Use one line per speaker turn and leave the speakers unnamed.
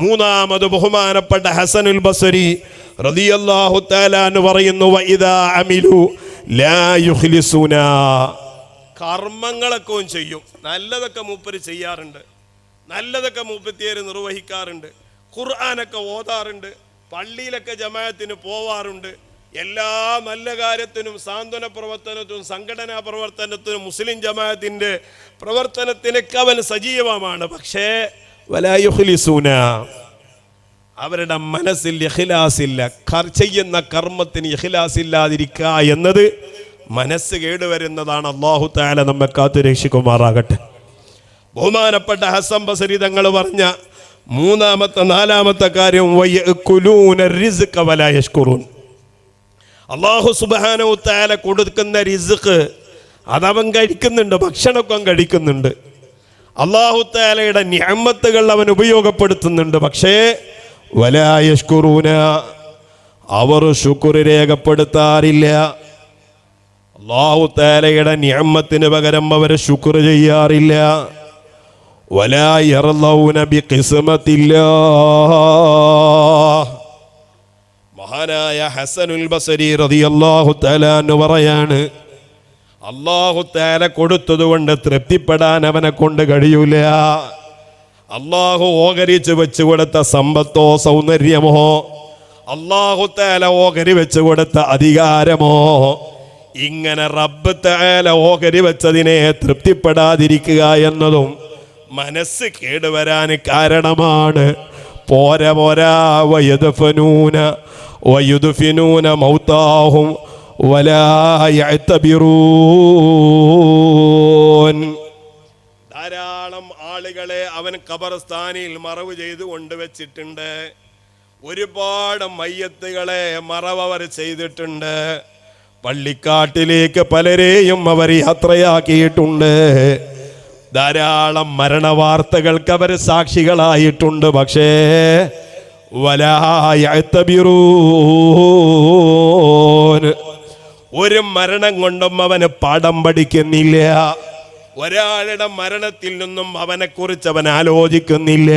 മൂന്നാമത് ബഹുമാനപ്പെട്ട ഹസനുൽ ബസ്രി റളിയല്ലാഹു തആല അൻഹു പറയുന്നു, വഇദാ അമിലു ലാ യുഖ്ലിസുന. കർമ്മങ്ങളൊക്കെ ചെയ്യും, നല്ലതൊക്കെ മൂപ്പര് ചെയ്യാറുണ്ട്, നല്ലതൊക്കെ മൂപ്പത്തിയേര് നിർവഹിക്കാറുണ്ട്, ഖുർആനൊക്കെ ഓതാറുണ്ട്, പള്ളിയിലൊക്കെ ജമാഅത്തിന് പോവാറുണ്ട്, എല്ലാ നല്ല കാര്യത്തിനും സാന്ത്വന പ്രവർത്തനത്തിനും സംഘടനാ പ്രവർത്തനത്തിനും മുസ്ലിം ജമാഅത്തിൻ്റെ പ്രവർത്തനത്തിനൊക്കെ അവൻ സജീവമാണ്. പക്ഷേ വലാ യുഖ്ലിസൂന, അവരുടെ മനസ്സിൽ ഇഖ്ലാസില്ല. ചെയ്യുന്ന കർമ്മത്തിന് ഇഖ്ലാസില്ലാതിരിക്കുക എന്നത് മനസ്സ് കേടുവരുന്നതാണ്. അല്ലാഹു തആല നമ്മെ കാത്തു രക്ഷിക്കുമാറാകട്ടെ. ബഹുമാനപ്പെട്ട ഹസൻ ബസരി തങ്ങൾ പറഞ്ഞ മൂന്നാമത്തെ നാലാമത്തെ കാര്യം, വയഅകുലൂന റിസ്ഖ വലാ യശ്കുറൂൻ. അല്ലാഹു സുബ്ഹാനഹു തആല കൊടുക്കുന്ന റിസ്ഖ് അതവൻ കഴിക്കുന്നുണ്ട്, ഭക്ഷണമൊക്കെ കഴിക്കുന്നുണ്ട്. അല്ലാഹു തആലയുടെ നിഅമത്തുകൾ അവൻ ഉപയോഗപ്പെടുത്തുന്നുണ്ട്. പക്ഷേ വലാ യശ്കുറൂന, അവർ ശുക്ർ രേഖപ്പെടുത്താറില്ല. അല്ലാഹു തആലയുടെ നിഅമത്തിന് പകരം അവർ ശുക്ർ ചെയ്യാറില്ല. വലാ യർളൗന ബിഖിസ്മത്തില്ലാഹ്. മഹാനായ ഹസനുൽ ബസരി റളിയല്ലാഹു തആല അൻഹു പറയാണ്, അല്ലാഹു തആല കൊടുത്തതുകൊണ്ട് തൃപ്തിപ്പെടാൻ അവനെ കൊണ്ട് കഴിയൂല. അല്ലാഹു ഓഹരിച്ച് വെച്ചു കൊടുത്ത സമ്പത്തോ സൗന്ദര്യമോ, അല്ലാഹു തആല ഓഹരി വെച്ചു കൊടുത്ത അധികാരമോ, ഇങ്ങനെ റബ്ബ് തആല ഓഹരി വെച്ചതിനെ തൃപ്തിപ്പെടാതിരിക്കുക എന്നതും മനസ്സ് കേടുവരാൻ കാരണമാണ്. പോരാ വയുദ്ഫിനൂന മൗതാഹും വലാ യഅ്തബിറൂൻ. ധാരാളം ആളുകളെ അവൻ ഖബർസ്ഥാനിൽ മറവ് ചെയ്ത് കൊണ്ടുവച്ചിട്ടുണ്ട്. ഒരുപാട് മയ്യത്തുകളെ മറവർ ചെയ്തിട്ടുണ്ട്. പള്ളിക്കാട്ടിലേക്ക് പലരെയും അവർ യാത്രയാക്കിയിട്ടുണ്ട്. ധാരാളം മരണവാർത്തകൾക്ക് അവർ സാക്ഷികളായിട്ടുണ്ട്. പക്ഷേ വലാ യഅ്തബിറൂൻ, ഒരു മരണം കൊണ്ടും അവന് പാഠം പഠിക്കുന്നില്ല. ഒരാളുടെ മരണത്തിൽ നിന്നും അവനെക്കുറിച്ച് അവൻ ആലോചിക്കുന്നില്ല.